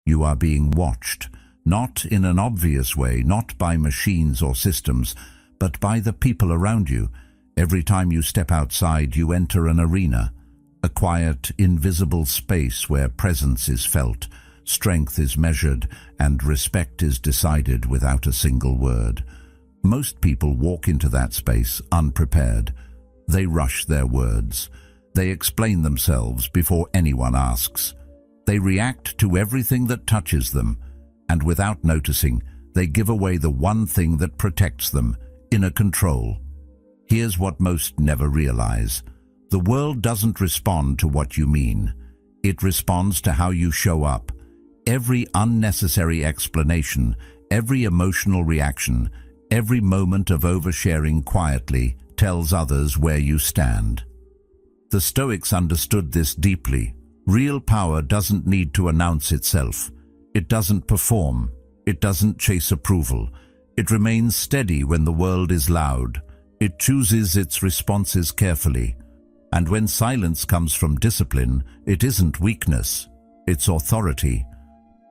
You are being watched, not in an obvious way, not by machines or systems, but by the people around you. Every time you step outside, you enter an arena, a quiet, invisible space where presence is felt, strength is measured, and respect is decided without a single word. Most people walk into that space unprepared. They rush their words. They explain themselves before anyone asks. They react to everything that touches them, and without noticing, they give away the one thing that protects them, inner control. Here's what most never realize. The world doesn't respond to what you mean. It responds to how you show up. Every unnecessary explanation, every emotional reaction, every moment of oversharing quietly tells others where you stand. The Stoics understood this deeply. Real power doesn't need to announce itself. It doesn't perform. It doesn't chase approval. It remains steady when the world is loud. It chooses its responses carefully. And when silence comes from discipline, it isn't weakness, it's authority.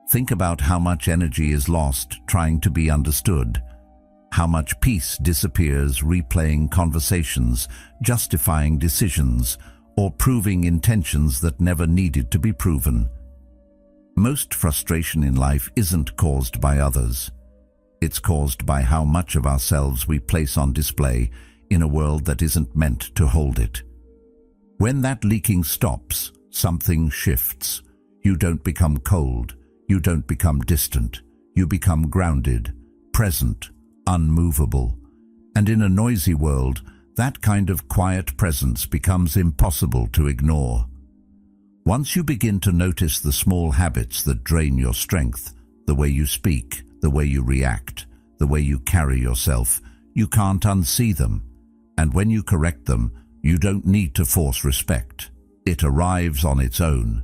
Think about how much energy is lost trying to be understood. How much peace disappears replaying conversations, justifying decisions, or proving intentions that never needed to be proven. Most frustration in life isn't caused by others. It's caused by how much of ourselves we place on display in a world that isn't meant to hold it. When that leaking stops, something shifts. You don't become cold. You don't become distant. You become grounded, present, unmovable. And in a noisy world, that kind of quiet presence becomes impossible to ignore. Once you begin to notice the small habits that drain your strength, the way you speak, the way you react, the way you carry yourself, you can't unsee them. And when you correct them, you don't need to force respect. It arrives on its own.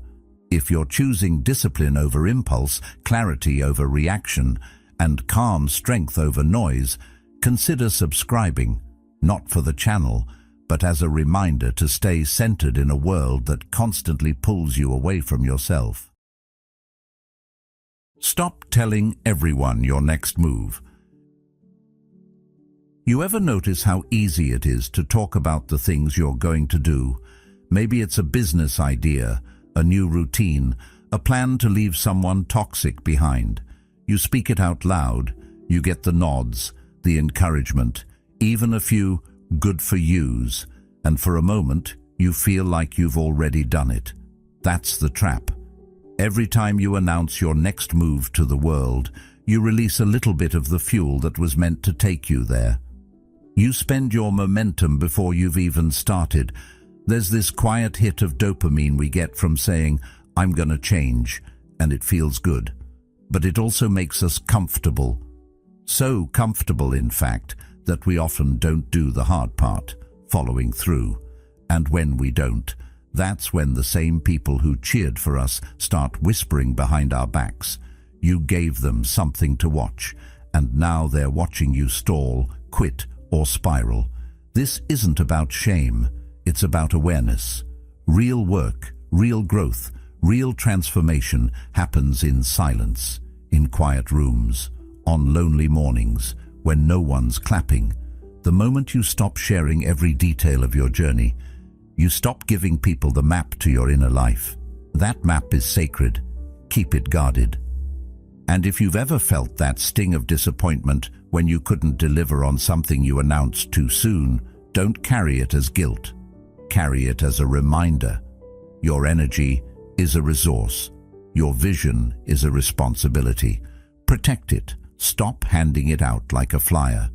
If you're choosing discipline over impulse, clarity over reaction, and calm strength over noise, consider subscribing, not for the channel, but as a reminder to stay centered in a world that constantly pulls you away from yourself. Stop telling everyone your next move. You ever notice how easy it is to talk about the things you're going to do? Maybe it's a business idea, a new routine, a plan to leave someone toxic behind. You speak it out loud, you get the nods, the encouragement, even a few good for yous, and for a moment you feel like you've already done it. That's the trap. Every time you announce your next move to the world, you release a little bit of the fuel that was meant to take you there. You spend your momentum before you've even started. There's this quiet hit of dopamine we get from saying, "I'm gonna change," and it feels good. But it also makes us comfortable. So comfortable, in fact, that we often don't do the hard part, following through. And when we don't, that's when the same people who cheered for us start whispering behind our backs. You gave them something to watch, and now they're watching you stall, quit, or spiral. This isn't about shame, it's about awareness. Real work, real growth, real transformation happens in silence, in quiet rooms, on lonely mornings, when no one's clapping. The moment you stop sharing every detail of your journey, you stop giving people the map to your inner life. That map is sacred. Keep it guarded. And if you've ever felt that sting of disappointment when you couldn't deliver on something you announced too soon, don't carry it as guilt. Carry it as a reminder. Your energy is a resource. Your vision is a responsibility. Protect it. Stop handing it out like a flyer.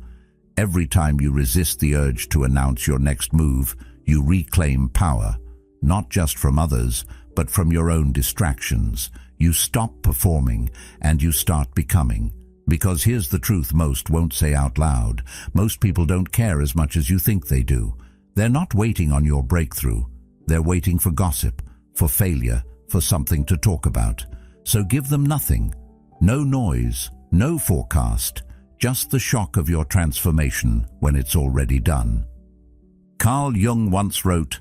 Every time you resist the urge to announce your next move, you reclaim power, not just from others, but from your own distractions. You stop performing and you start becoming. Because here's the truth most won't say out loud. Most people don't care as much as you think they do. They're not waiting on your breakthrough. They're waiting for gossip, for failure, for something to talk about. So give them nothing. No noise, no forecast, just the shock of your transformation when it's already done. Carl Jung once wrote,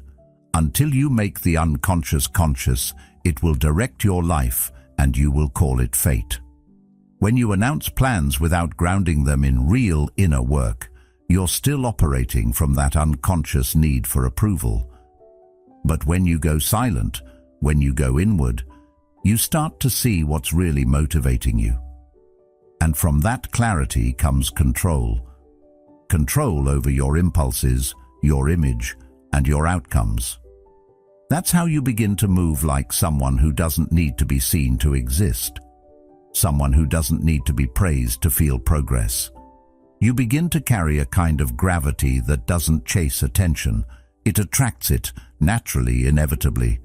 "Until you make the unconscious conscious, it will direct your life and you will call it fate. When you announce plans without grounding them in real inner work, you're still operating from that unconscious need for approval. But when you go silent, when you go inward, you start to see what's really motivating you. And from that clarity comes control. Control over your impulses, your image, and your outcomes. That's how you begin to move like someone who doesn't need to be seen to exist. Someone who doesn't need to be praised to feel progress. You begin to carry a kind of gravity that doesn't chase attention. It attracts it, naturally, inevitably.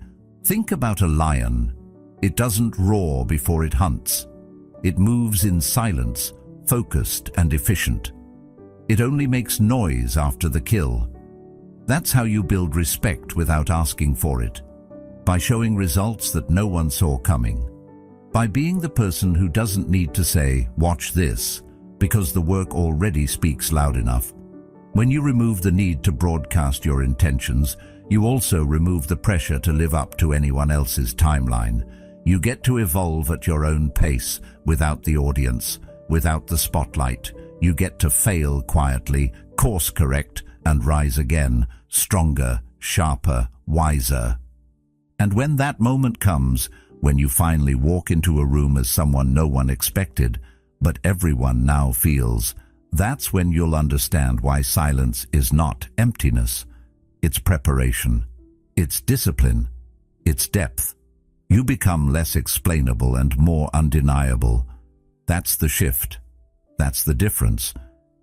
Think about a lion. It doesn't roar before it hunts. It moves in silence, focused and efficient. It only makes noise after the kill. That's how you build respect without asking for it. By showing results that no one saw coming. By being the person who doesn't need to say, "Watch this," because the work already speaks loud enough. When you remove the need to broadcast your intentions, you also remove the pressure to live up to anyone else's timeline. You get to evolve at your own pace, without the audience, without the spotlight. You get to fail quietly, course correct, and rise again, stronger, sharper, wiser. And when that moment comes, when you finally walk into a room as someone no one expected, but everyone now feels, that's when you'll understand why silence is not emptiness. It's preparation. It's discipline. It's depth. You become less explainable and more undeniable. That's the shift. That's the difference.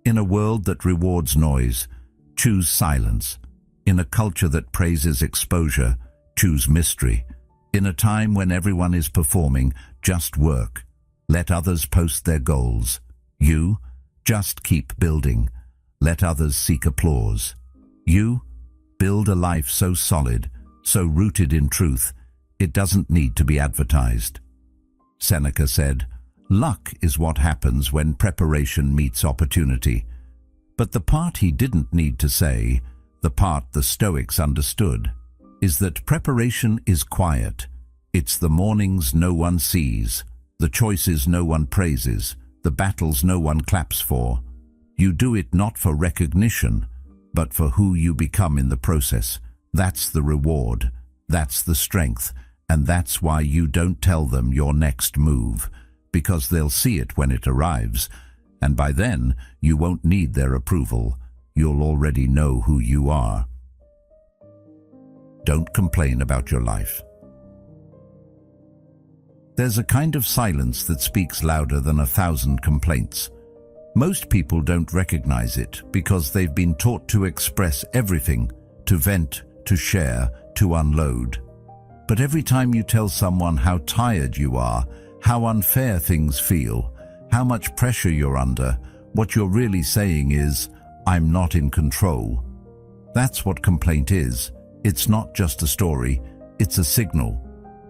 In a world that rewards noise, choose silence. In a culture that praises exposure, choose mystery. In a time when everyone is performing, just work. Let others post their goals. You, just keep building. Let others seek applause. You, build a life so solid, so rooted in truth, it doesn't need to be advertised. Seneca said, "Luck is what happens when preparation meets opportunity." But the part he didn't need to say, the part the Stoics understood, is that preparation is quiet. It's the mornings no one sees, the choices no one praises, the battles no one claps for. You do it not for recognition, but for who you become in the process. That's the reward, that's the strength, and that's why you don't tell them your next move, because they'll see it when it arrives, and by then you won't need their approval. You'll already know who you are. Don't complain about your life. There's a kind of silence that speaks louder than 1,000 complaints. Most people don't recognize it because they've been taught to express everything, to vent, to share, to unload. But every time you tell someone how tired you are, how unfair things feel, how much pressure you're under, what you're really saying is, "I'm not in control." That's what complaint is. It's not just a story, it's a signal.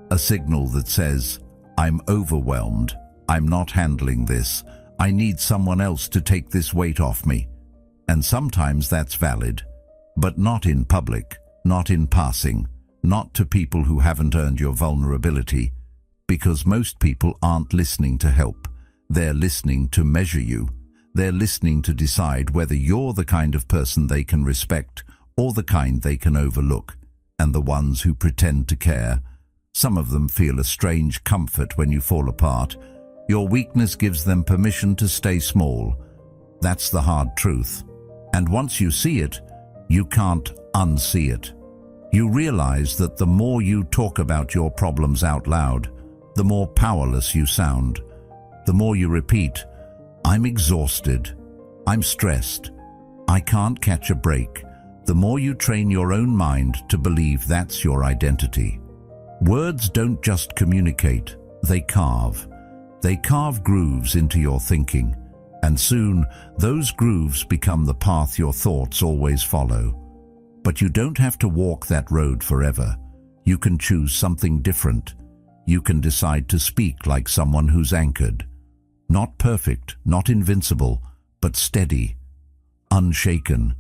A signal that says, "I'm overwhelmed, I'm not handling this, I need someone else to take this weight off me." And sometimes that's valid, but not in public, not in passing, not to people who haven't earned your vulnerability, because most people aren't listening to help. They're listening to measure you. They're listening to decide whether you're the kind of person they can respect or the kind they can overlook. And the ones who pretend to care, some of them feel a strange comfort when you fall apart. Your weakness gives them permission to stay small. That's the hard truth. And once you see it, you can't unsee it. You realize that the more you talk about your problems out loud, the more powerless you sound. The more you repeat, "I'm exhausted, I'm stressed, I can't catch a break," the more you train your own mind to believe that's your identity. Words don't just communicate, they carve. They carve grooves into your thinking, and soon those grooves become the path your thoughts always follow. But you don't have to walk that road forever. You can choose something different. You can decide to speak like someone who's anchored. Not perfect, not invincible, but steady, unshaken.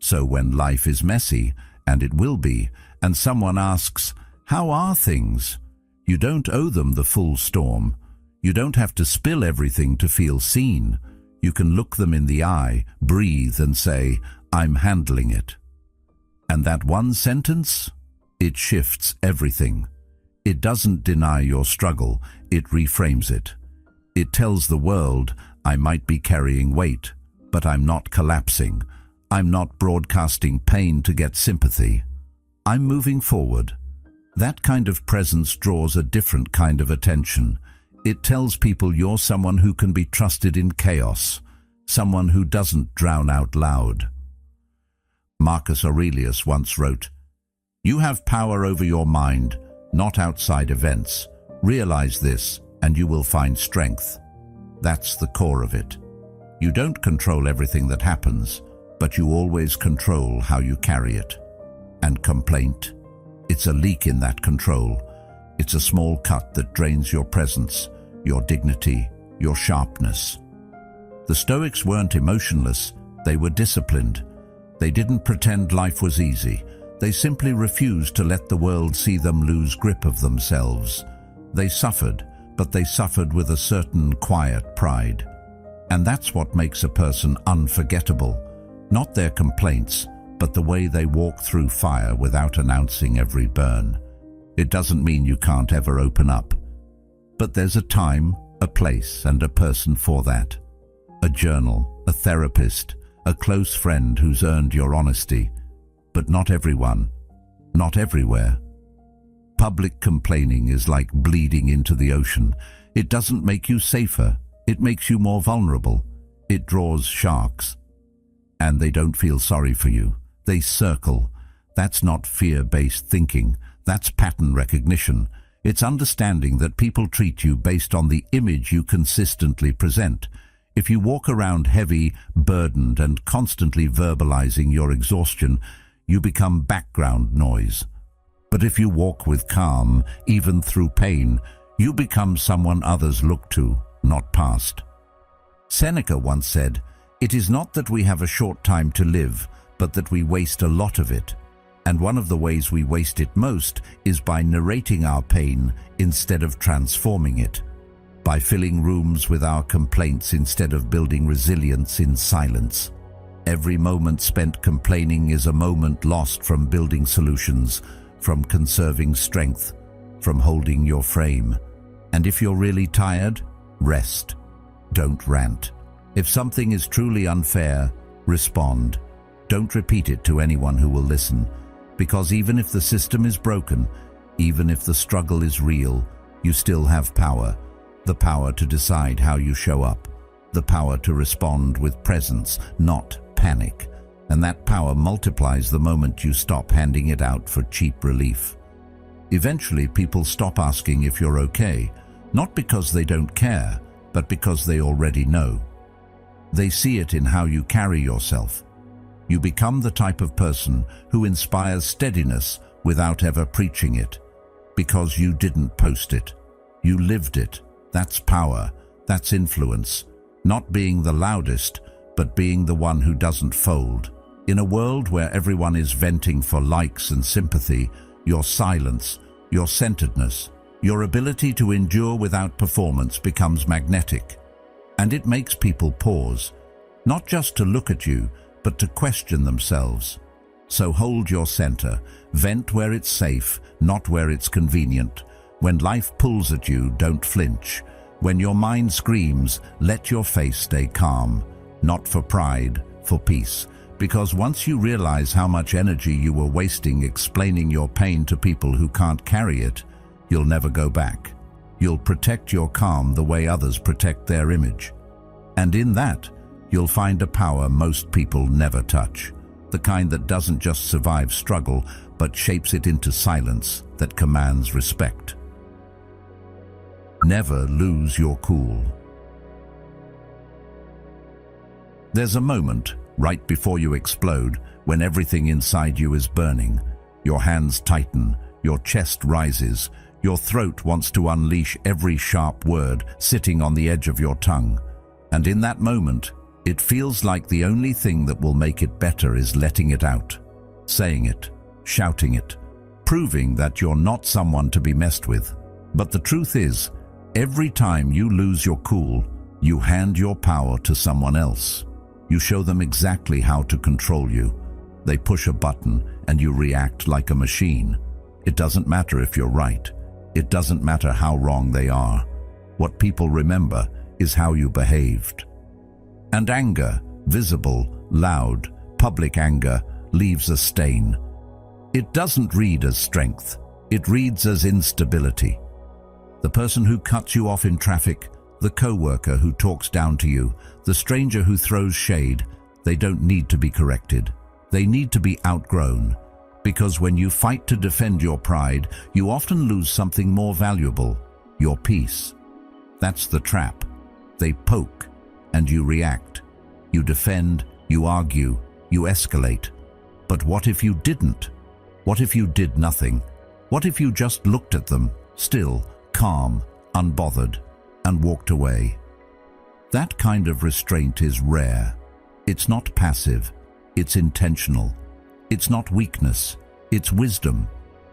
So when life is messy, and it will be, and someone asks, "How are things?" You don't owe them the full storm. You don't have to spill everything to feel seen. You can look them in the eye, breathe and say, "I'm handling it." And that one sentence, it shifts everything. It doesn't deny your struggle, it reframes it. It tells the world, I might be carrying weight, but I'm not collapsing. I'm not broadcasting pain to get sympathy. I'm moving forward. That kind of presence draws a different kind of attention. It tells people you're someone who can be trusted in chaos, someone who doesn't drown out loud. Marcus Aurelius once wrote, "You have power over your mind, not outside events. Realize this, and you will find strength." That's the core of it. You don't control everything that happens, but you always control how you carry it. And complaint? It's a leak in that control. It's a small cut that drains your presence, your dignity, your sharpness. The Stoics weren't emotionless, they were disciplined. They didn't pretend life was easy. They simply refused to let the world see them lose grip of themselves. They suffered, but they suffered with a certain quiet pride. And that's what makes a person unforgettable. Not their complaints, but the way they walk through fire without announcing every burn. It doesn't mean you can't ever open up. But there's a time, a place, and a person for that. A journal, a therapist, a close friend who's earned your honesty. But not everyone, not everywhere. Public complaining is like bleeding into the ocean. It doesn't make you safer, it makes you more vulnerable. It draws sharks. And they don't feel sorry for you. They circle. That's not fear-based thinking. That's pattern recognition. It's understanding that people treat you based on the image you consistently present. If you walk around heavy, burdened, and constantly verbalizing your exhaustion, you become background noise. But if you walk with calm, even through pain, you become someone others look to, not past. Seneca once said, "It is not that we have a short time to live, but that we waste a lot of it. And one of the ways we waste it most is by narrating our pain instead of transforming it, by filling rooms with our complaints instead of building resilience in silence. Every moment spent complaining is a moment lost from building solutions, from conserving strength, from holding your frame. And if you're really tired, rest. Don't rant. If something is truly unfair, respond. Don't repeat it to anyone who will listen, because even if the system is broken, even if the struggle is real, you still have power. The power to decide how you show up. The power to respond with presence, not panic. And that power multiplies the moment you stop handing it out for cheap relief. Eventually, people stop asking if you're okay, not because they don't care, but because they already know. They see it in how you carry yourself. You become the type of person who inspires steadiness without ever preaching it, because you didn't post it. You lived it. That's power. That's influence. Not being the loudest, but being the one who doesn't fold. In a world where everyone is venting for likes and sympathy, your silence, your centeredness, your ability to endure without performance becomes magnetic. And it makes people pause, not just to look at you, but to question themselves. So hold your center, vent where it's safe, not where it's convenient. When life pulls at you, don't flinch. When your mind screams, let your face stay calm, not for pride, for peace. Because once you realize how much energy you were wasting explaining your pain to people who can't carry it, you'll never go back. You'll protect your calm the way others protect their image. And in that, you'll find a power most people never touch. The kind that doesn't just survive struggle, but shapes it into silence that commands respect. Never lose your cool. There's a moment, right before you explode, when everything inside you is burning. Your hands tighten, your chest rises, your throat wants to unleash every sharp word sitting on the edge of your tongue. And in that moment, it feels like the only thing that will make it better is letting it out, saying it, shouting it, proving that you're not someone to be messed with. But the truth is, every time you lose your cool, you hand your power to someone else. You show them exactly how to control you. They push a button and you react like a machine. It doesn't matter if you're right. It doesn't matter how wrong they are. What people remember is how you behaved. And anger, visible, loud, public anger, leaves a stain. It doesn't read as strength. It reads as instability. The person who cuts you off in traffic, the co-worker who talks down to you, the stranger who throws shade, they don't need to be corrected. They need to be outgrown. Because when you fight to defend your pride, you often lose something more valuable, your peace. That's the trap. They poke, and you react. You defend, you argue, you escalate. But what if you didn't? What if you did nothing? What if you just looked at them, still, calm, unbothered, and walked away? That kind of restraint is rare. It's not passive. It's intentional. It's not weakness. It's wisdom.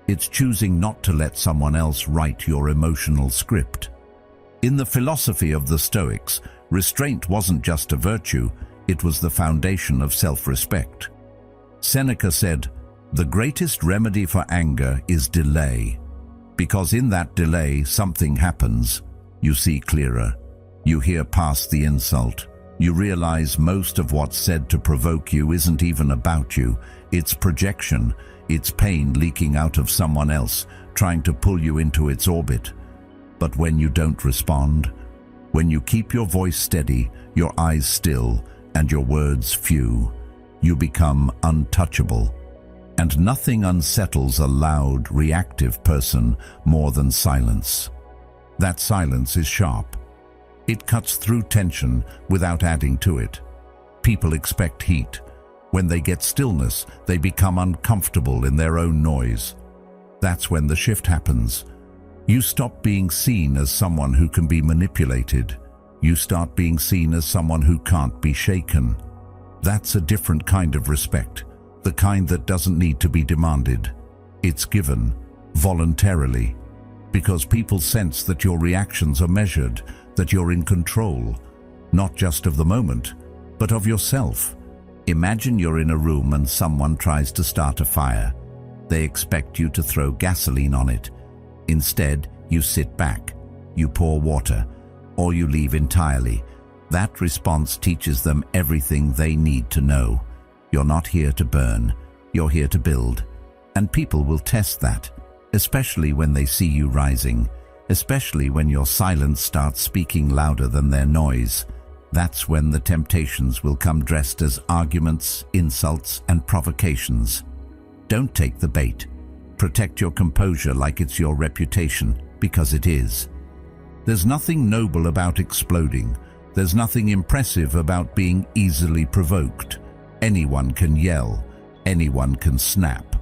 It's choosing not to let someone else write your emotional script. In the philosophy of the Stoics, restraint wasn't just a virtue, it was the foundation of self-respect. Seneca said, "The greatest remedy for anger is delay, because in that delay something happens. You see clearer. You hear past the insult. You realize most of what's said to provoke you isn't even about you. It's projection. It's pain leaking out of someone else, trying to pull you into its orbit. But when you don't respond, when you keep your voice steady, your eyes still, and your words few, you become untouchable. And nothing unsettles a loud, reactive person more than silence. That silence is sharp. It cuts through tension without adding to it. People expect heat. When they get stillness, they become uncomfortable in their own noise. That's when the shift happens. You stop being seen as someone who can be manipulated. You start being seen as someone who can't be shaken. That's a different kind of respect, the kind that doesn't need to be demanded. It's given, voluntarily, because people sense that your reactions are measured, that you're in control, not just of the moment, but of yourself. Imagine you're in a room and someone tries to start a fire. They expect you to throw gasoline on it. Instead, you sit back, you pour water, or you leave entirely. That response teaches them everything they need to know. You're not here to burn, you're here to build. And people will test that, especially when they see you rising, especially when your silence starts speaking louder than their noise. That's when the temptations will come dressed as arguments, insults, and provocations. Don't take the bait. Protect your composure like it's your reputation, because it is. There's nothing noble about exploding. There's nothing impressive about being easily provoked. Anyone can yell. Anyone can snap.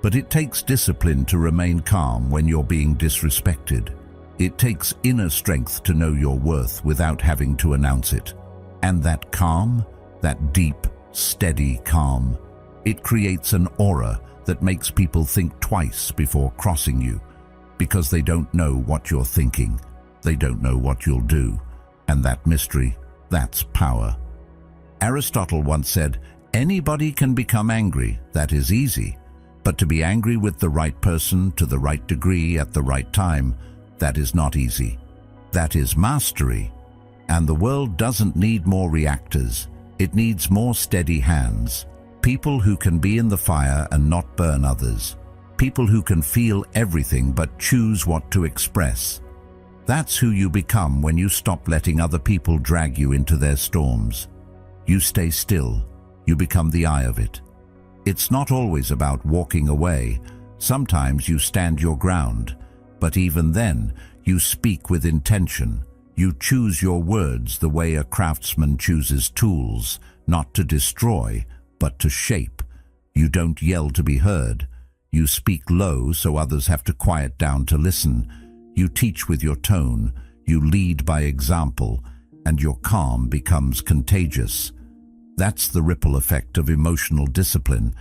But it takes discipline to remain calm when you're being disrespected. It takes inner strength to know your worth without having to announce it. And that calm, that deep, steady calm, it creates an aura that makes people think twice before crossing you, because they don't know what you're thinking. They don't know what you'll do. And that mystery, that's power. Aristotle once said, "Anybody can become angry, that is easy. But to be angry with the right person, to the right degree, at the right time, that is not easy. That is mastery. And the world doesn't need more reactors. It needs more steady hands. People who can be in the fire and not burn others. People who can feel everything but choose what to express. That's who you become when you stop letting other people drag you into their storms. You stay still. You become the eye of it. It's not always about walking away. Sometimes you stand your ground. But even then, you speak with intention. You choose your words the way a craftsman chooses tools, not to destroy, but to shape. You don't yell to be heard. You speak low so others have to quiet down to listen. You teach with your tone. You lead by example, and your calm becomes contagious. That's the ripple effect of emotional discipline.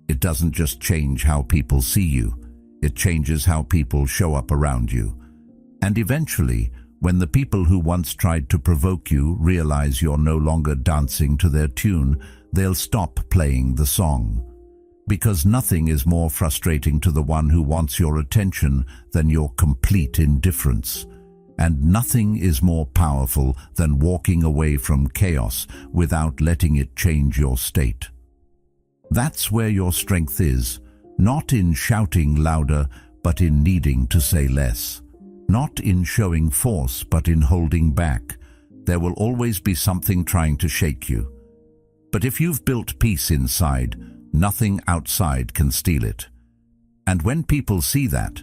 It doesn't just change how people see you. It changes how people show up around you. And eventually, when the people who once tried to provoke you realize you're no longer dancing to their tune, they'll stop playing the song. Because nothing is more frustrating to the one who wants your attention than your complete indifference. And nothing is more powerful than walking away from chaos without letting it change your state. That's where your strength is, not in shouting louder, but in needing to say less. Not in showing force, but in holding back. There will always be something trying to shake you. But if you've built peace inside, nothing outside can steal it. And when people see that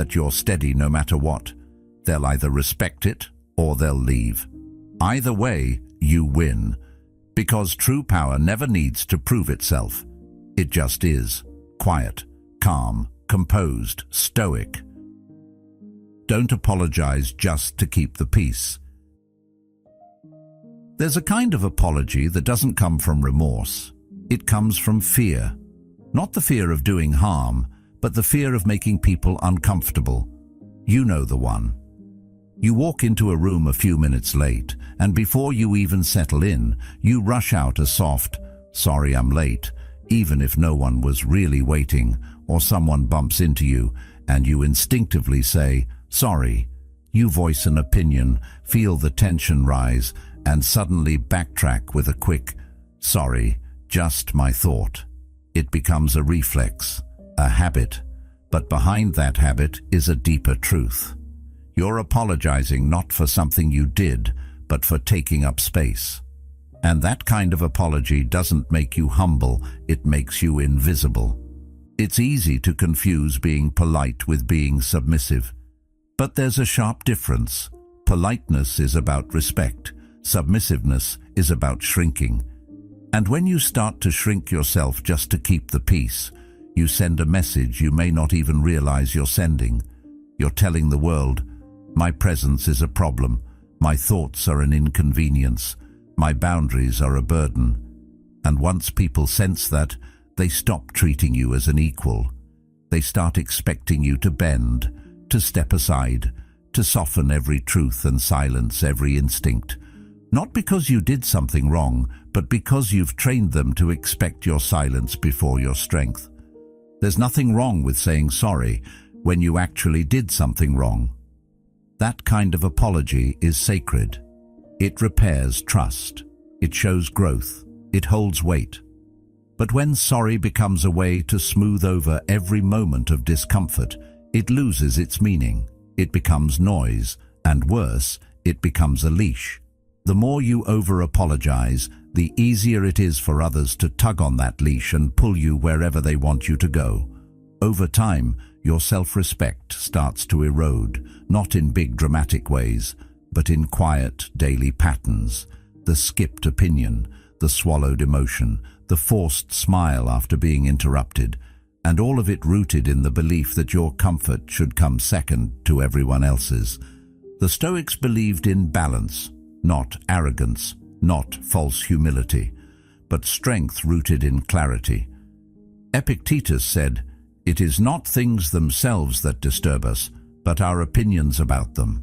you're steady no matter what, they'll either respect it or they'll leave. Either way, you win. Because true power never needs to prove itself. It just is. Quiet, calm, composed, stoic. Don't apologize just to keep the peace. There's a kind of apology that doesn't come from remorse. It comes from fear. Not the fear of doing harm, but the fear of making people uncomfortable. You know the one. You walk into a room a few minutes late, and before you even settle in, you rush out a soft, "Sorry I'm late," even if no one was really waiting, or someone bumps into you, and you instinctively say, "Sorry." You voice an opinion, feel the tension rise, and suddenly backtrack with a quick, "Sorry, just my thought." It becomes a reflex, a habit, but behind that habit is a deeper truth. You're apologizing not for something you did, but for taking up space. And that kind of apology doesn't make you humble, it makes you invisible. It's easy to confuse being polite with being submissive. But there's a sharp difference. Politeness is about respect. Submissiveness is about shrinking. And when you start to shrink yourself just to keep the peace, you send a message you may not even realize you're sending. You're telling the world, "My presence is a problem. My thoughts are an inconvenience. My boundaries are a burden." And once people sense that, they stop treating you as an equal. They start expecting you to bend, to step aside, to soften every truth and silence every instinct. Not because you did something wrong, but because you've trained them to expect your silence before your strength. There's nothing wrong with saying sorry when you actually did something wrong. That kind of apology is sacred. It repairs trust. It shows growth. It holds weight. But when sorry becomes a way to smooth over every moment of discomfort, it loses its meaning. It becomes noise, and worse, it becomes a leash. The more you over-apologize, the easier it is for others to tug on that leash and pull you wherever they want you to go. Over time, your self-respect starts to erode, not in big dramatic ways, but in quiet daily patterns. The skipped opinion, the swallowed emotion, the forced smile after being interrupted, and all of it rooted in the belief that your comfort should come second to everyone else's. The Stoics believed in balance, not arrogance, not false humility, but strength rooted in clarity. Epictetus said, "It is not things themselves that disturb us, but our opinions about them."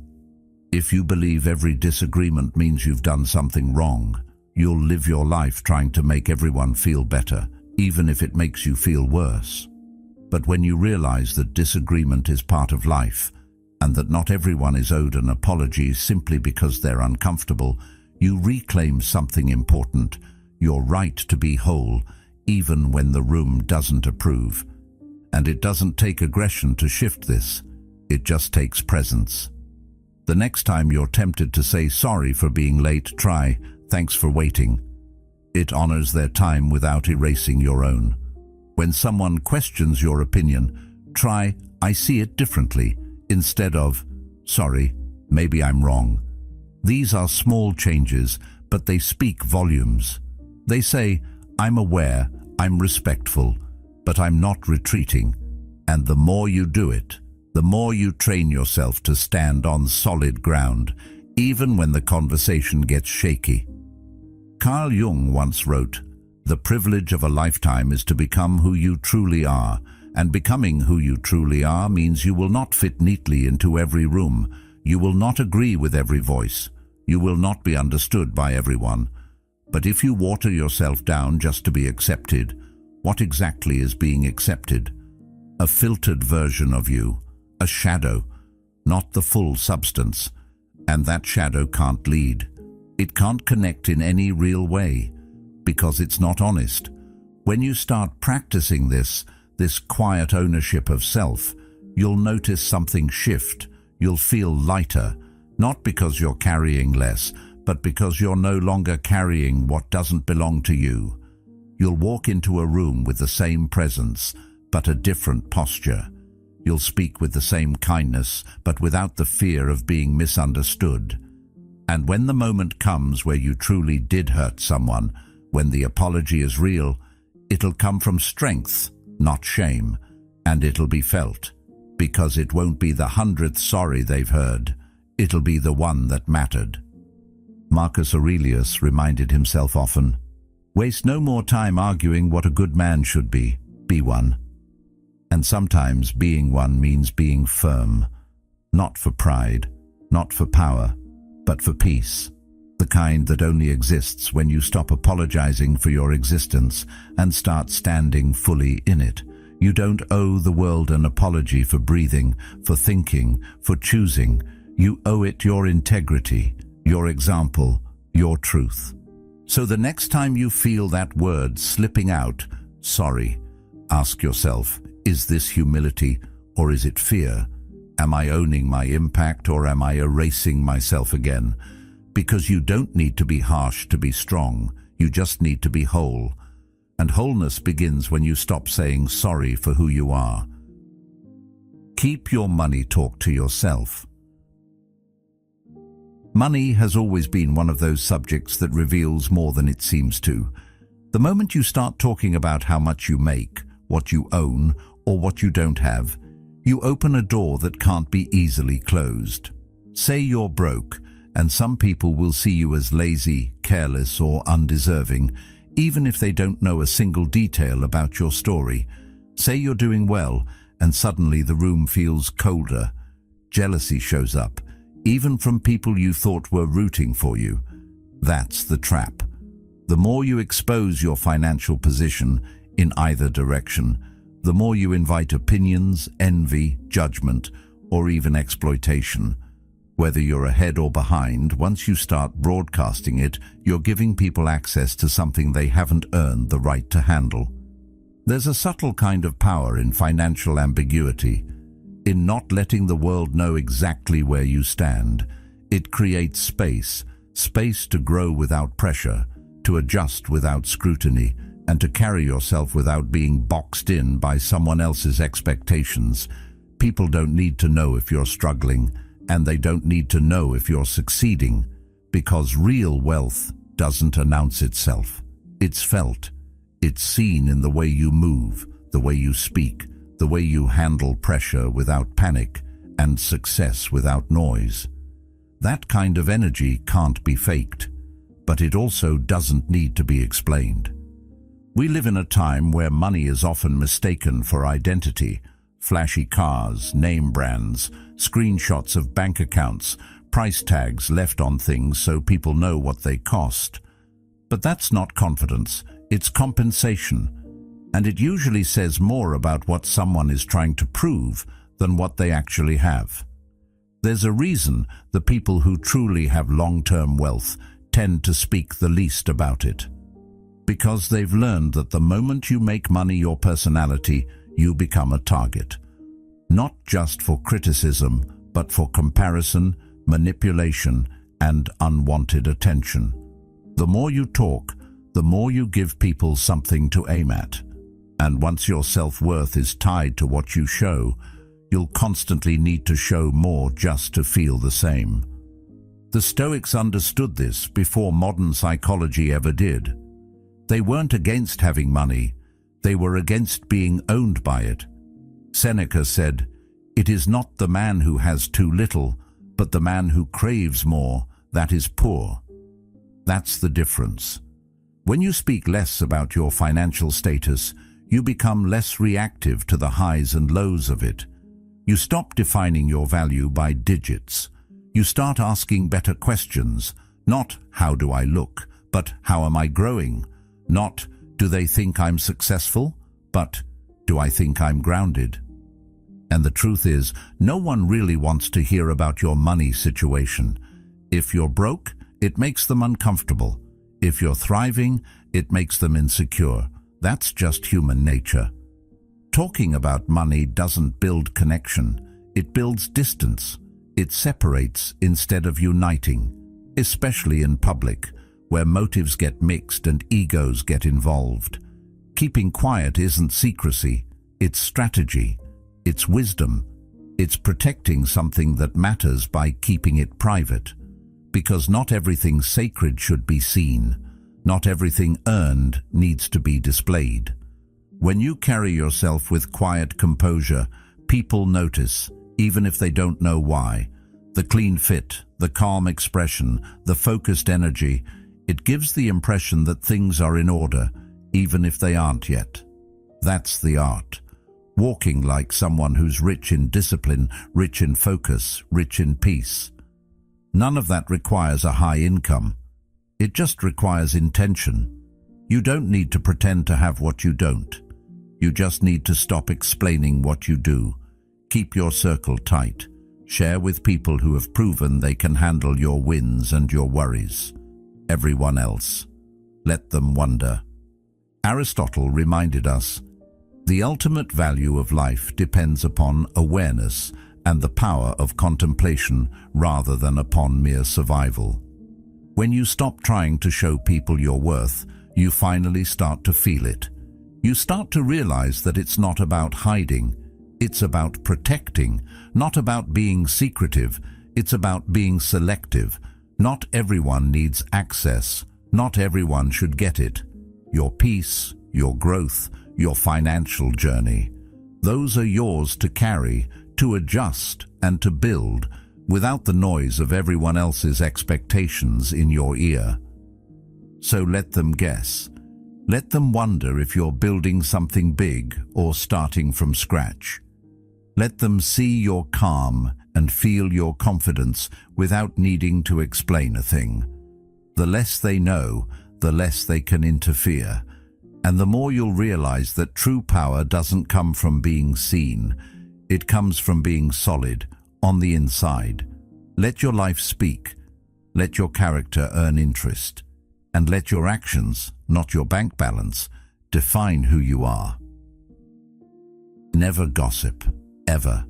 If you believe every disagreement means you've done something wrong, you'll live your life trying to make everyone feel better, even if it makes you feel worse. But when you realize that disagreement is part of life, and that not everyone is owed an apology simply because they're uncomfortable, you reclaim something important, your right to be whole, even when the room doesn't approve. And it doesn't take aggression to shift this, it just takes presence. The next time you're tempted to say sorry for being late, try, "Thanks for waiting." It honors their time without erasing your own. When someone questions your opinion, try, "I see it differently," instead of, "Sorry, maybe I'm wrong." These are small changes, but they speak volumes. They say, "I'm aware, I'm respectful, but I'm not retreating." And the more you do it, the more you train yourself to stand on solid ground, even when the conversation gets shaky. Carl Jung once wrote, "The privilege of a lifetime is to become who you truly are, and becoming who you truly are means you will not fit neatly into every room. You will not agree with every voice. You will not be understood by everyone. But if you water yourself down just to be accepted, what exactly is being accepted? A filtered version of you, a shadow, not the full substance. And that shadow can't lead. It can't connect in any real way, because it's not honest. When you start practicing this quiet ownership of self, you'll notice something shift. You'll feel lighter, not because you're carrying less, but because you're no longer carrying what doesn't belong to you. You'll walk into a room with the same presence, but a different posture. You'll speak with the same kindness, but without the fear of being misunderstood. And when the moment comes where you truly did hurt someone, when the apology is real, it'll come from strength, not shame, and it'll be felt. Because it won't be the 100th sorry they've heard. It'll be the one that mattered. Marcus Aurelius reminded himself often, "Waste no more time arguing what a good man should be one." And sometimes being one means being firm, not for pride, not for power, but for peace. The kind that only exists when you stop apologizing for your existence and start standing fully in it. You don't owe the world an apology for breathing, for thinking, for choosing. You owe it your integrity, your example, your truth. So the next time you feel that word slipping out, sorry, ask yourself, is this humility or is it fear? Am I owning my impact or am I erasing myself again? Because you don't need to be harsh to be strong. You just need to be whole. And wholeness begins when you stop saying sorry for who you are. Keep your money talk to yourself. Money has always been one of those subjects that reveals more than it seems to. The moment you start talking about how much you make, what you own, or what you don't have, you open a door that can't be easily closed. Say you're broke, and some people will see you as lazy, careless, or undeserving, even if they don't know a single detail about your story. Say you're doing well, and suddenly the room feels colder. Jealousy shows up, even from people you thought were rooting for you. That's the trap. The more you expose your financial position in either direction, the more you invite opinions, envy, judgment, or even exploitation. Whether you're ahead or behind, once you start broadcasting it, you're giving people access to something they haven't earned the right to handle. There's a subtle kind of power in financial ambiguity, in not letting the world know exactly where you stand. It creates space to grow without pressure, to adjust without scrutiny, and to carry yourself without being boxed in by someone else's expectations. People don't need to know if you're struggling, and they don't need to know if you're succeeding, because real wealth doesn't announce itself. It's felt. It's seen in the way you move, the way you speak, the way you handle pressure without panic, and success without noise. That kind of energy can't be faked, but it also doesn't need to be explained. We live in a time where money is often mistaken for identity. Flashy cars, name brands, screenshots of bank accounts, price tags left on things so people know what they cost. But that's not confidence, it's compensation. And it usually says more about what someone is trying to prove than what they actually have. There's a reason the people who truly have long-term wealth tend to speak the least about it. Because they've learned that the moment you make money your personality, you become a target. Not just for criticism, but for comparison, manipulation, and unwanted attention. The more you talk, the more you give people something to aim at. And once your self-worth is tied to what you show, you'll constantly need to show more just to feel the same. The Stoics understood this before modern psychology ever did. They weren't against having money, they were against being owned by it. Seneca said, "It is not the man who has too little, but the man who craves more, that is poor." That's the difference. When you speak less about your financial status, you become less reactive to the highs and lows of it. You stop defining your value by digits. You start asking better questions, not how do I look, but how am I growing? Not do they think I'm successful, but do I think I'm grounded? And the truth is, no one really wants to hear about your money situation. If you're broke, it makes them uncomfortable. If you're thriving, it makes them insecure. That's just human nature. Talking about money doesn't build connection. It builds distance. It separates instead of uniting, especially in public, where motives get mixed and egos get involved. Keeping quiet isn't secrecy, it's strategy, it's wisdom, it's protecting something that matters by keeping it private. Because not everything sacred should be seen, not everything earned needs to be displayed. When you carry yourself with quiet composure, people notice, even if they don't know why. The clean fit, the calm expression, the focused energy, it gives the impression that things are in order, even if they aren't yet. That's the art. Walking like someone who's rich in discipline, rich in focus, rich in peace. None of that requires a high income. It just requires intention. You don't need to pretend to have what you don't. You just need to stop explaining what you do. Keep your circle tight. Share with people who have proven they can handle your wins and your worries. Everyone else, let them wonder. Aristotle reminded us, the ultimate value of life depends upon awareness and the power of contemplation rather than upon mere survival. When you stop trying to show people your worth, you finally start to feel it. You start to realize that it's not about hiding. It's about protecting, not about being secretive. It's about being selective. Not everyone needs access. Not everyone should get it. Your peace, your growth, your financial journey. Those are yours to carry, to adjust and to build, without the noise of everyone else's expectations in your ear. So let them guess. Let them wonder if you're building something big or starting from scratch. Let them see your calm and feel your confidence without needing to explain a thing. The less they know, the less they can interfere. And the more you'll realize that true power doesn't come from being seen. It comes from being solid, on the inside. Let your life speak. Let your character earn interest. And let your actions, not your bank balance, define who you are. Never gossip. Ever.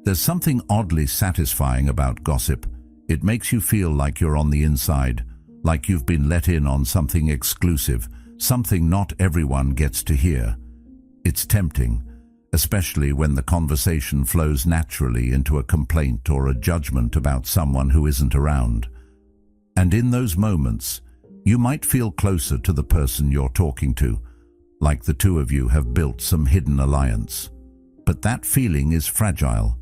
There's something oddly satisfying about gossip. It makes you feel like you're on the inside, like you've been let in on something exclusive, something not everyone gets to hear. It's tempting, especially when the conversation flows naturally into a complaint or a judgment about someone who isn't around. And in those moments, you might feel closer to the person you're talking to, like the two of you have built some hidden alliance. But that feeling is fragile,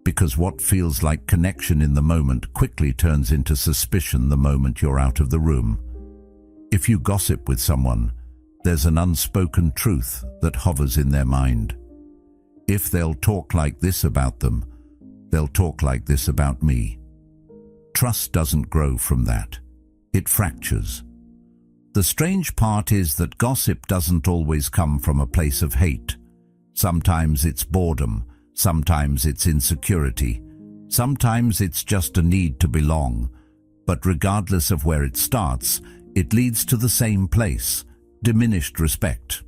because what feels like connection in the moment quickly turns into suspicion the moment you're out of the room. If you gossip with someone, there's an unspoken truth that hovers in their mind. If they'll talk like this about them, they'll talk like this about me. Trust doesn't grow from that. It fractures. The strange part is that gossip doesn't always come from a place of hate. Sometimes it's boredom, sometimes it's insecurity, sometimes it's just a need to belong. But regardless of where it starts, it leads to the same place, diminished respect.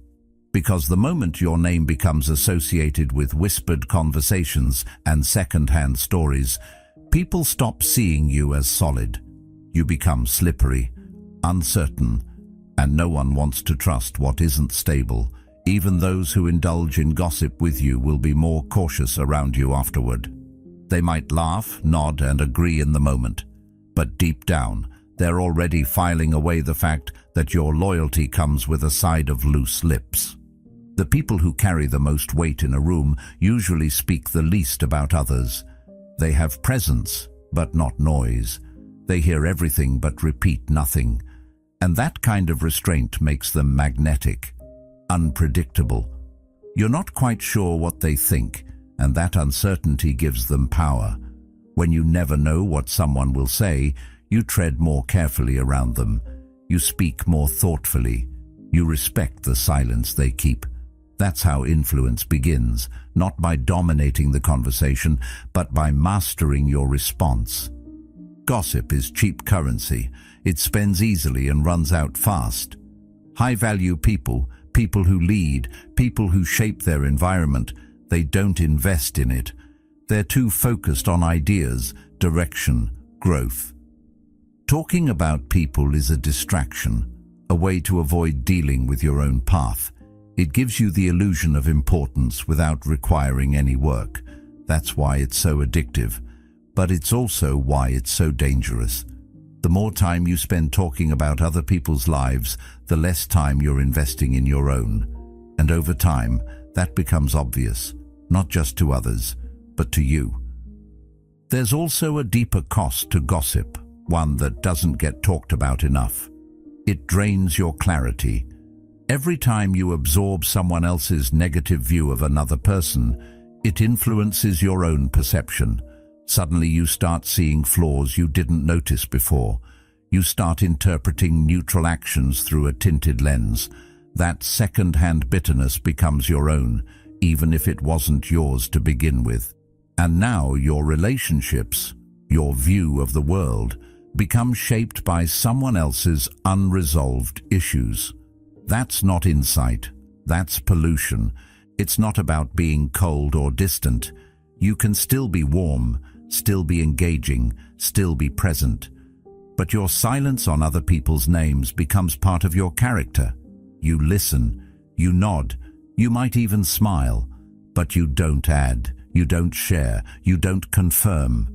Because the moment your name becomes associated with whispered conversations and second-hand stories, people stop seeing you as solid. You become slippery, uncertain, and no one wants to trust what isn't stable. Even those who indulge in gossip with you will be more cautious around you afterward. They might laugh, nod, and agree in the moment, but deep down, they're already filing away the fact that your loyalty comes with a side of loose lips. The people who carry the most weight in a room usually speak the least about others. They have presence, but not noise. They hear everything but repeat nothing. And that kind of restraint makes them magnetic, unpredictable. You're not quite sure what they think, and that uncertainty gives them power. When you never know what someone will say, you tread more carefully around them. You speak more thoughtfully. You respect the silence they keep. That's how influence begins, not by dominating the conversation, but by mastering your response. Gossip is cheap currency. It spends easily and runs out fast. High-value people, people who lead, people who shape their environment, they don't invest in it. They're too focused on ideas, direction, growth. Talking about people is a distraction, a way to avoid dealing with your own path. It gives you the illusion of importance without requiring any work. That's why it's so addictive. But it's also why it's so dangerous. The more time you spend talking about other people's lives, the less time you're investing in your own. And over time, that becomes obvious, not just to others, but to you. There's also a deeper cost to gossip, one that doesn't get talked about enough. It drains your clarity. Every time you absorb someone else's negative view of another person, it influences your own perception. Suddenly you start seeing flaws you didn't notice before. You start interpreting neutral actions through a tinted lens. That second-hand bitterness becomes your own, even if it wasn't yours to begin with. And now your relationships, your view of the world, become shaped by someone else's unresolved issues. That's not insight. That's pollution. It's not about being cold or distant. You can still be warm, still be engaging, still be present. But your silence on other people's names becomes part of your character. You listen, you nod, you might even smile, but you don't add, you don't share, you don't confirm.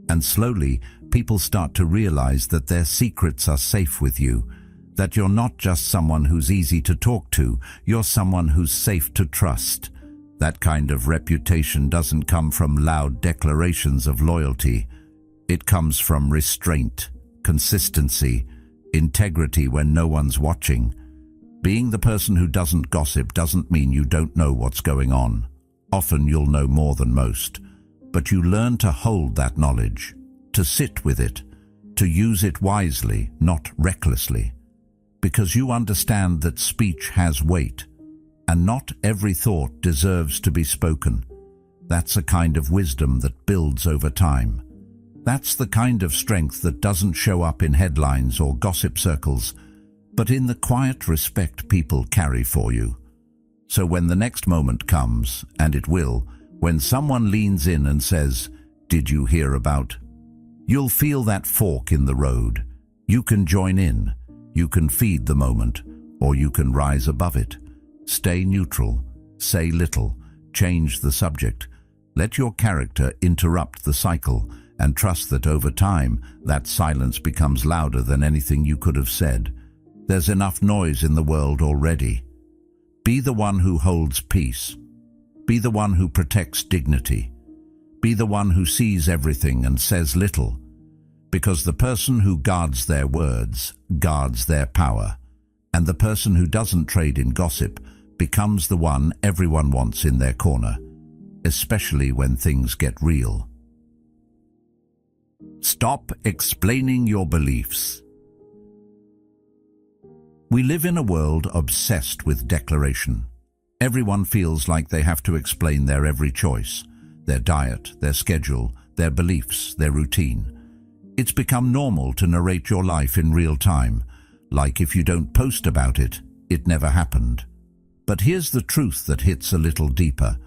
And slowly, people start to realize that their secrets are safe with you, that you're not just someone who's easy to talk to, you're someone who's safe to trust. That kind of reputation doesn't come from loud declarations of loyalty. It comes from restraint, consistency, integrity when no one's watching. Being the person who doesn't gossip doesn't mean you don't know what's going on. Often you'll know more than most, but you learn to hold that knowledge, to sit with it, to use it wisely, not recklessly, because you understand that speech has weight, and not every thought deserves to be spoken. That's a kind of wisdom that builds over time. That's the kind of strength that doesn't show up in headlines or gossip circles, but in the quiet respect people carry for you. So when the next moment comes, and it will, when someone leans in and says, "Did you hear about?" You'll feel that fork in the road. You can join in, you can feed the moment, or you can rise above it. Stay neutral, say little, change the subject. Let your character interrupt the cycle, and trust that over time, that silence becomes louder than anything you could have said. There's enough noise in the world already. Be the one who holds peace. Be the one who protects dignity. Be the one who sees everything and says little. Because the person who guards their words guards their power. And the person who doesn't trade in gossip becomes the one everyone wants in their corner, especially when things get real. Stop explaining your beliefs. We live in a world obsessed with declaration. Everyone feels like they have to explain their every choice, their diet, their schedule, their beliefs, their routine. It's become normal to narrate your life in real time, like if you don't post about it, it never happened. But here's the truth that hits a little deeper.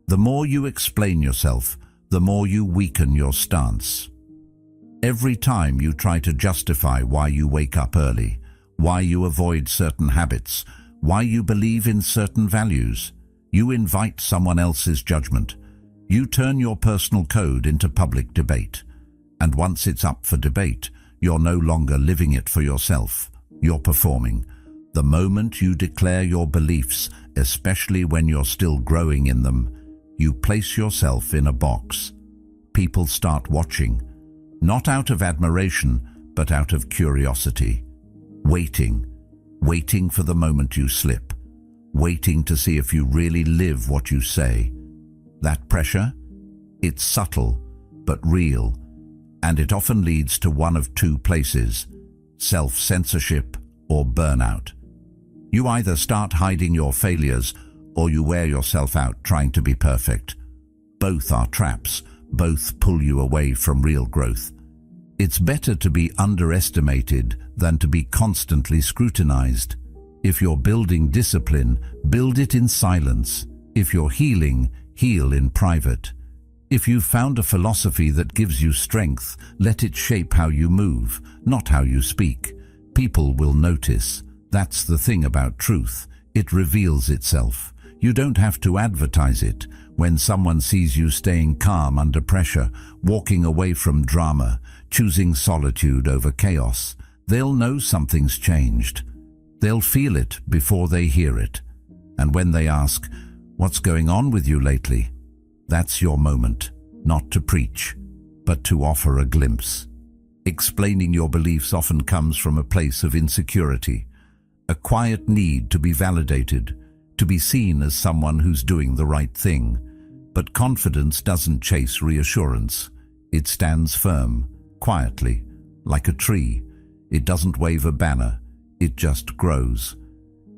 The more you explain yourself, the more you weaken your stance. Every time you try to justify why you wake up early, why you avoid certain habits, why you believe in certain values, you invite someone else's judgment. You turn your personal code into public debate. And once it's up for debate, you're no longer living it for yourself. You're performing. The moment you declare your beliefs, especially when you're still growing in them, you place yourself in a box. People start watching, not out of admiration, but out of curiosity. Waiting for the moment you slip, waiting to see if you really live what you say. That pressure? It's subtle, but real, and it often leads to one of two places: self-censorship or burnout. You either start hiding your failures or you wear yourself out trying to be perfect. Both are traps. Both pull you away from real growth. It's better to be underestimated than to be constantly scrutinized. If you're building discipline, build it in silence. If you're healing, heal in private. If you've found a philosophy that gives you strength, let it shape how you move, not how you speak. People will notice. That's the thing about truth. It reveals itself. You don't have to advertise it. When someone sees you staying calm under pressure, walking away from drama, choosing solitude over chaos, they'll know something's changed. They'll feel it before they hear it. And when they ask, "What's going on with you lately?" that's your moment, not to preach, but to offer a glimpse. Explaining your beliefs often comes from a place of insecurity, a quiet need to be validated, to be seen as someone who's doing the right thing. But confidence doesn't chase reassurance. It stands firm, quietly, like a tree. It doesn't wave a banner, it just grows.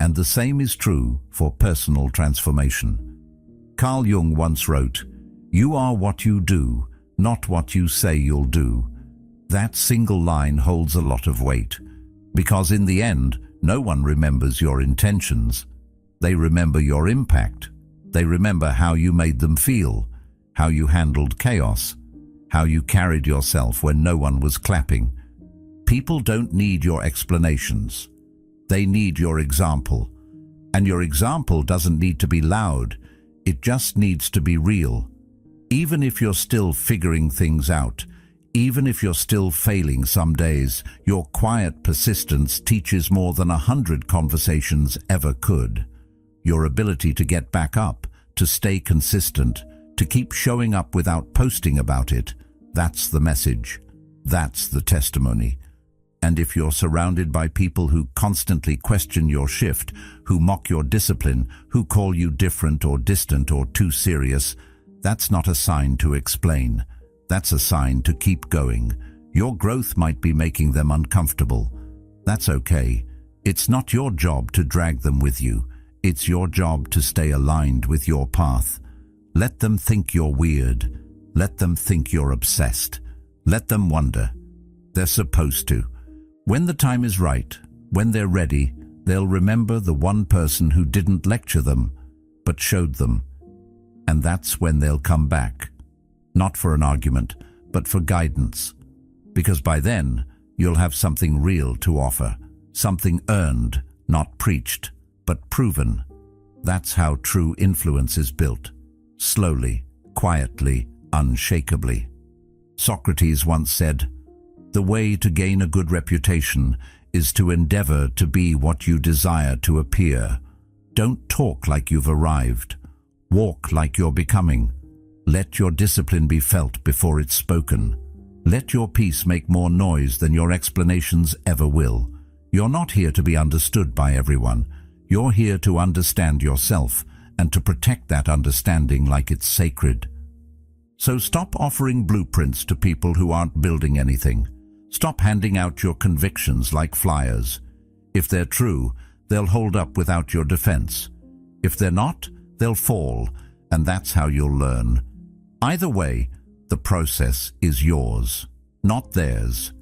And the same is true for personal transformation. Carl Jung once wrote, "You are what you do, not what you say you'll do." That single line holds a lot of weight, because in the end, no one remembers your intentions. They remember your impact. They remember how you made them feel, how you handled chaos, how you carried yourself when no one was clapping. People don't need your explanations. They need your example. And your example doesn't need to be loud. It just needs to be real. Even if you're still figuring things out, even if you're still failing some days, your quiet persistence teaches more than 100 conversations ever could. Your ability to get back up, to stay consistent, to keep showing up without posting about it, that's the message. That's the testimony. And if you're surrounded by people who constantly question your shift, who mock your discipline, who call you different or distant or too serious, that's not a sign to explain. That's a sign to keep going. Your growth might be making them uncomfortable. That's okay. It's not your job to drag them with you. It's your job to stay aligned with your path. Let them think you're weird. Let them think you're obsessed. Let them wonder. They're supposed to. When the time is right, when they're ready, they'll remember the one person who didn't lecture them, but showed them. And that's when they'll come back. Not for an argument, but for guidance. Because by then, you'll have something real to offer. Something earned, not preached, but proven. That's how true influence is built. Slowly, quietly, unshakably. Socrates once said, "The way to gain a good reputation is to endeavor to be what you desire to appear. Don't talk like you've arrived. Walk like you're becoming. Let your discipline be felt before it's spoken. Let your peace make more noise than your explanations ever will. You're not here to be understood by everyone. You're here to understand yourself and to protect that understanding like it's sacred." So stop offering blueprints to people who aren't building anything. Stop handing out your convictions like flyers. If they're true, they'll hold up without your defense. If they're not, they'll fall, and that's how you'll learn. Either way, the process is yours, not theirs.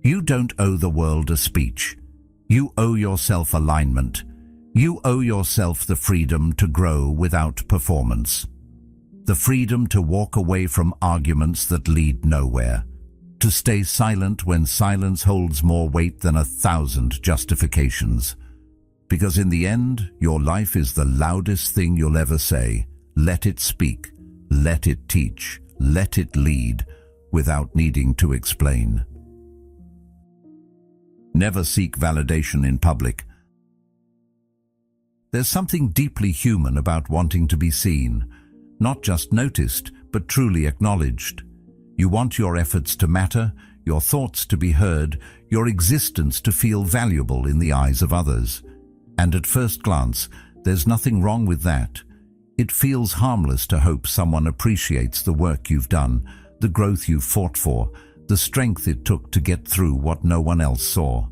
You don't owe the world a speech. You owe yourself alignment. You owe yourself the freedom to grow without performance. The freedom to walk away from arguments that lead nowhere. To stay silent when silence holds more weight than 1,000 justifications. Because in the end, your life is the loudest thing you'll ever say. Let it speak, let it teach, let it lead, without needing to explain. Never seek validation in public. There's something deeply human about wanting to be seen, not just noticed, but truly acknowledged. You want your efforts to matter, your thoughts to be heard, your existence to feel valuable in the eyes of others. And at first glance, there's nothing wrong with that. It feels harmless to hope someone appreciates the work you've done, the growth you've fought for, the strength it took to get through what no one else saw.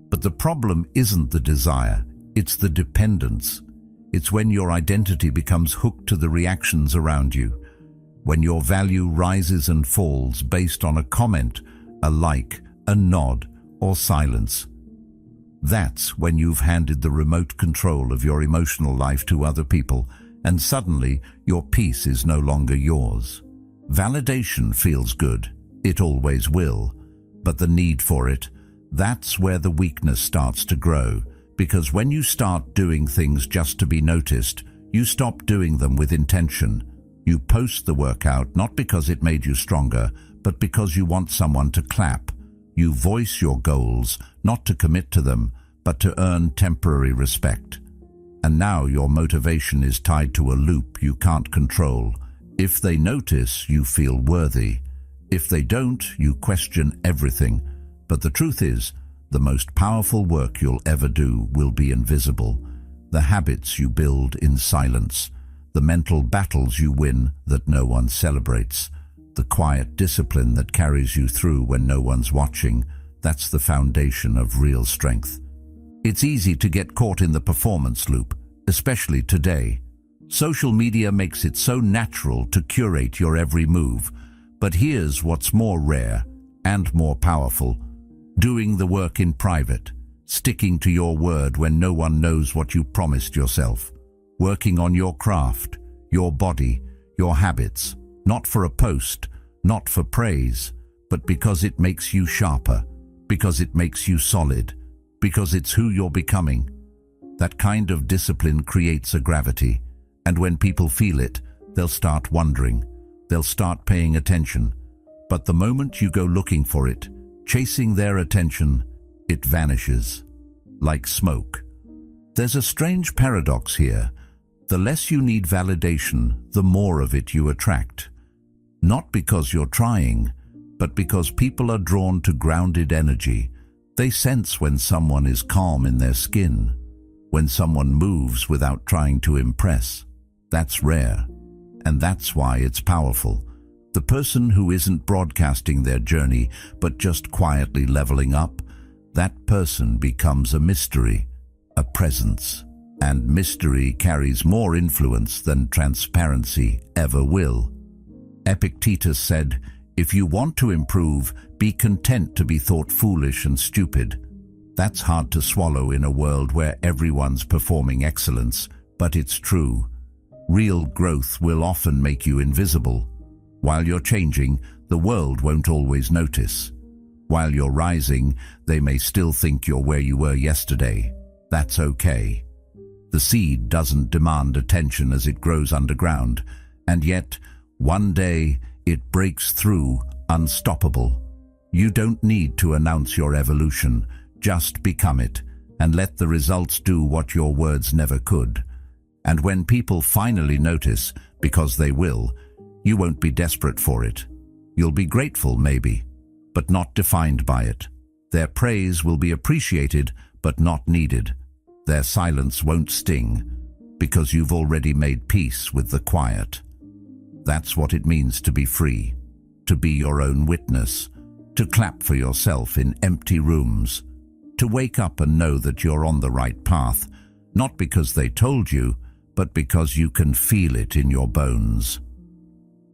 But the problem isn't the desire, it's the dependence. It's when your identity becomes hooked to the reactions around you, when your value rises and falls based on a comment, a like, a nod, or silence. That's when you've handed the remote control of your emotional life to other people, and suddenly your peace is no longer yours. Validation feels good, it always will, but the need for it, that's where the weakness starts to grow, because when you start doing things just to be noticed, you stop doing them with intention. You post the workout not because it made you stronger, but because you want someone to clap. You voice your goals, not to commit to them, but to earn temporary respect. And now your motivation is tied to a loop you can't control. If they notice, you feel worthy. If they don't, you question everything. But the truth is, the most powerful work you'll ever do will be invisible. The habits you build in silence, the mental battles you win that no one celebrates, the quiet discipline that carries you through when no one's watching, that's the foundation of real strength. It's easy to get caught in the performance loop, especially today. Social media makes it so natural to curate your every move. But here's what's more rare and more powerful: doing the work in private, sticking to your word when no one knows what you promised yourself, working on your craft, your body, your habits, not for a post, not for praise, but because it makes you sharper, because it makes you solid, because it's who you're becoming. That kind of discipline creates a gravity, and when people feel it, they'll start wondering, they'll start paying attention. But the moment you go looking for it, chasing their attention, it vanishes, like smoke. There's a strange paradox here. The less you need validation, the more of it you attract. Not because you're trying, but because people are drawn to grounded energy. They sense when someone is calm in their skin, when someone moves without trying to impress. That's rare, and that's why it's powerful. The person who isn't broadcasting their journey, but just quietly leveling up, that person becomes a mystery, a presence. And mystery carries more influence than transparency ever will. Epictetus said, "If you want to improve, be content to be thought foolish and stupid." That's hard to swallow in a world where everyone's performing excellence, but it's true. Real growth will often make you invisible. While you're changing, the world won't always notice. While you're rising, they may still think you're where you were yesterday. That's okay. The seed doesn't demand attention as it grows underground, and yet, one day, it breaks through, unstoppable. You don't need to announce your evolution, just become it, and let the results do what your words never could. And when people finally notice, because they will, you won't be desperate for it. You'll be grateful, maybe, but not defined by it. Their praise will be appreciated, but not needed. Their silence won't sting, because you've already made peace with the quiet. That's what it means to be free, to be your own witness, to clap for yourself in empty rooms, to wake up and know that you're on the right path, not because they told you, but because you can feel it in your bones.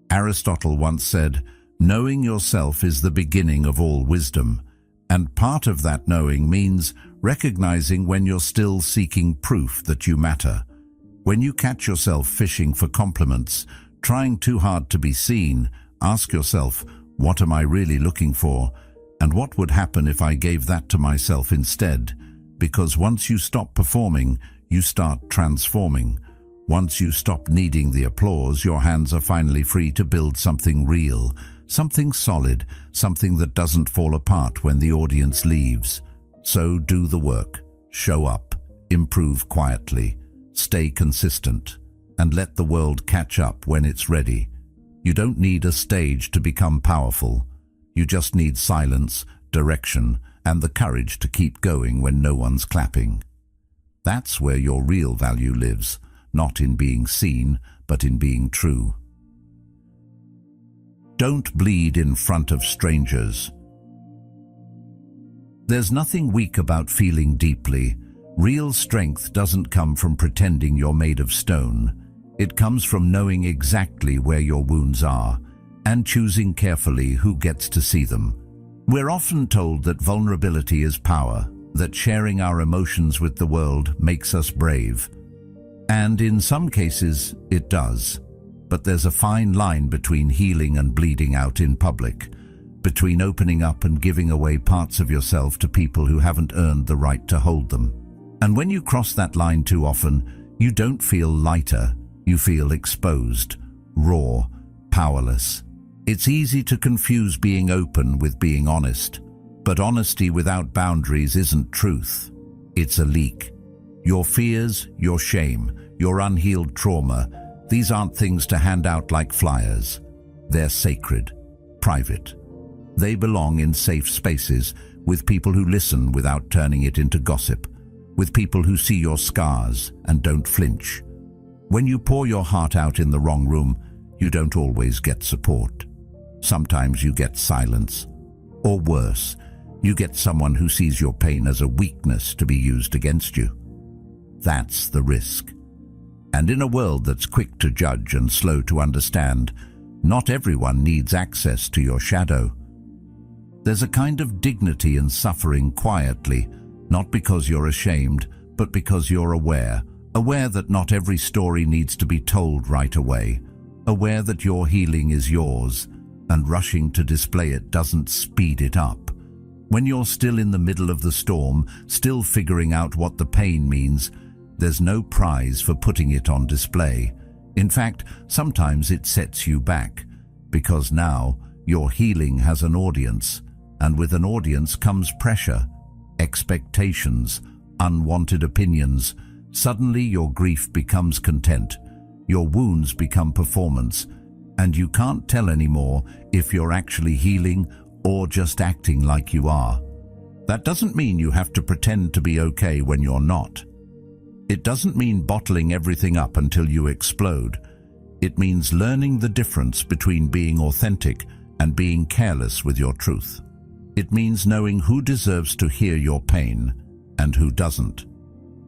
Aristotle once said, "Knowing yourself is the beginning of all wisdom," and part of that knowing means recognizing when you're still seeking proof that you matter. When you catch yourself fishing for compliments, trying too hard to be seen, ask yourself, what am I really looking for? And what would happen if I gave that to myself instead? Because once you stop performing, you start transforming. Once you stop needing the applause, your hands are finally free to build something real, something solid, something that doesn't fall apart when the audience leaves. So do the work, show up, improve quietly, stay consistent, and let the world catch up when it's ready. You don't need a stage to become powerful. You just need silence, direction, and the courage to keep going when no one's clapping. That's where your real value lives, not in being seen, but in being true. Don't bleed in front of strangers. There's nothing weak about feeling deeply. Real strength doesn't come from pretending you're made of stone. It comes from knowing exactly where your wounds are and choosing carefully who gets to see them. We're often told that vulnerability is power, that sharing our emotions with the world makes us brave. And in some cases, it does. But there's a fine line between healing and bleeding out in public, between opening up and giving away parts of yourself to people who haven't earned the right to hold them. And when you cross that line too often, you don't feel lighter, you feel exposed, raw, powerless. It's easy to confuse being open with being honest, but honesty without boundaries isn't truth. It's a leak. Your fears, your shame, your unhealed trauma, these aren't things to hand out like flyers. They're sacred, private. They belong in safe spaces with people who listen without turning it into gossip, with people who see your scars and don't flinch. When you pour your heart out in the wrong room, you don't always get support. Sometimes you get silence. Or worse, you get someone who sees your pain as a weakness to be used against you. That's the risk. And in a world that's quick to judge and slow to understand, not everyone needs access to your shadow. There's a kind of dignity in suffering quietly, not because you're ashamed, but because you're aware that not every story needs to be told right away, aware that your healing is yours, and rushing to display it doesn't speed it up. When you're still in the middle of the storm, still figuring out what the pain means, there's no prize for putting it on display. In fact, sometimes it sets you back, because now your healing has an audience, and with an audience comes pressure, expectations, unwanted opinions. Suddenly your grief becomes content, your wounds become performance, and you can't tell anymore if you're actually healing or just acting like you are. That doesn't mean you have to pretend to be okay when you're not. It doesn't mean bottling everything up until you explode. It means learning the difference between being authentic and being careless with your truth. It means knowing who deserves to hear your pain and who doesn't.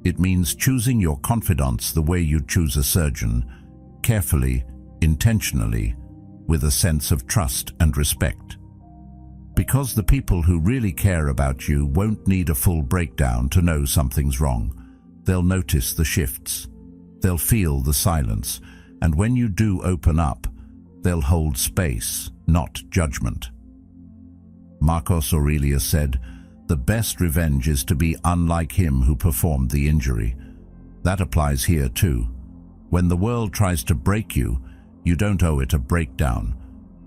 It means choosing your confidants the way you'd choose a surgeon, carefully, intentionally, with a sense of trust and respect. Because the people who really care about you won't need a full breakdown to know something's wrong. They'll notice the shifts. They'll feel the silence. And when you do open up, they'll hold space, not judgment. Marcus Aurelius said, "The best revenge is to be unlike him who performed the injury." That applies here too. When the world tries to break you, you don't owe it a breakdown.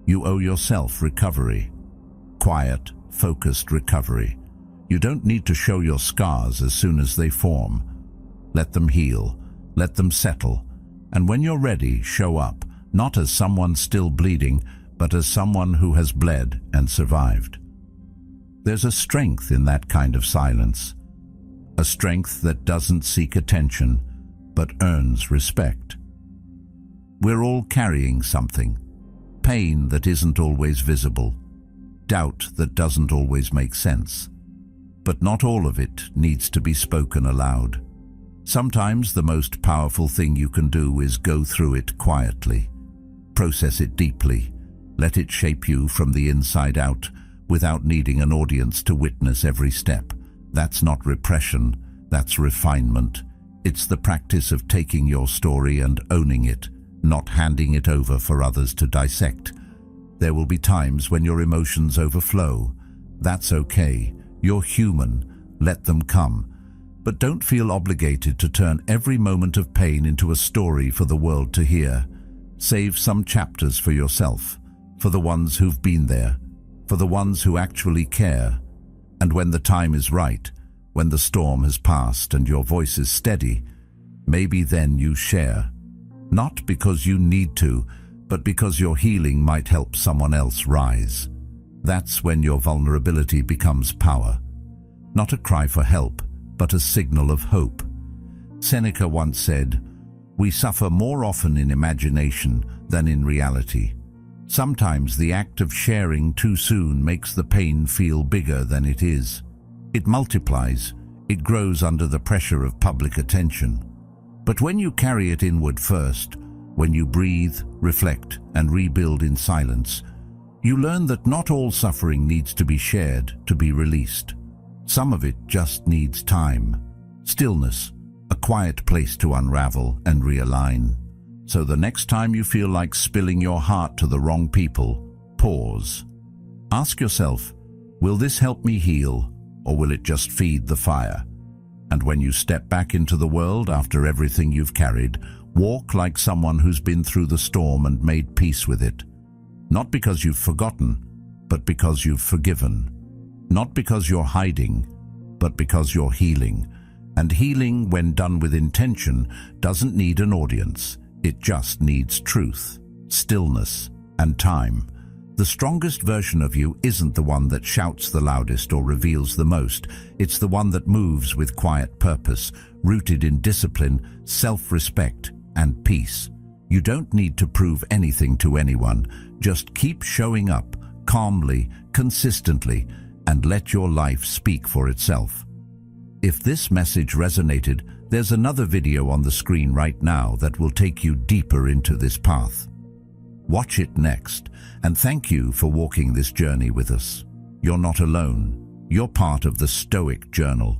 You owe yourself recovery. Quiet, focused recovery. You don't need to show your scars as soon as they form. Let them heal, let them settle, and when you're ready, show up, not as someone still bleeding, but as someone who has bled and survived. There's a strength in that kind of silence, a strength that doesn't seek attention, but earns respect. We're all carrying something, pain that isn't always visible, doubt that doesn't always make sense. But not all of it needs to be spoken aloud. Sometimes the most powerful thing you can do is go through it quietly, process it deeply, let it shape you from the inside out without needing an audience to witness every step. That's not repression, that's refinement. It's the practice of taking your story and owning it, not handing it over for others to dissect. There will be times when your emotions overflow. That's okay. You're human. Let them come. But don't feel obligated to turn every moment of pain into a story for the world to hear. Save some chapters for yourself, for the ones who've been there, for the ones who actually care. And when the time is right, when the storm has passed and your voice is steady, maybe then you share. Not because you need to, but because your healing might help someone else rise. That's when your vulnerability becomes power. Not a cry for help, but a signal of hope. Seneca once said, We suffer more often in imagination than in reality. Sometimes the act of sharing too soon makes the pain feel bigger than it is. It multiplies, it grows under the pressure of public attention. But when you carry it inward first, when you breathe, reflect, and rebuild in silence, you learn that not all suffering needs to be shared to be released. Some of it just needs time, stillness, a quiet place to unravel and realign. So the next time you feel like spilling your heart to the wrong people, pause. Ask yourself, will this help me heal, or will it just feed the fire? And when you step back into the world after everything you've carried, walk like someone who's been through the storm and made peace with it. Not because you've forgotten, but because you've forgiven. Not because you're hiding, but because you're healing. And healing, when done with intention, doesn't need an audience. It just needs truth, stillness, and time. The strongest version of you isn't the one that shouts the loudest or reveals the most. It's the one that moves with quiet purpose, rooted in discipline, self-respect, and peace. You don't need to prove anything to anyone. Just keep showing up, calmly, consistently, and let your life speak for itself. If this message resonated, there's another video on the screen right now that will take you deeper into this path. Watch it next, and thank you for walking this journey with us. You're not alone. You're part of the Stoic Journal,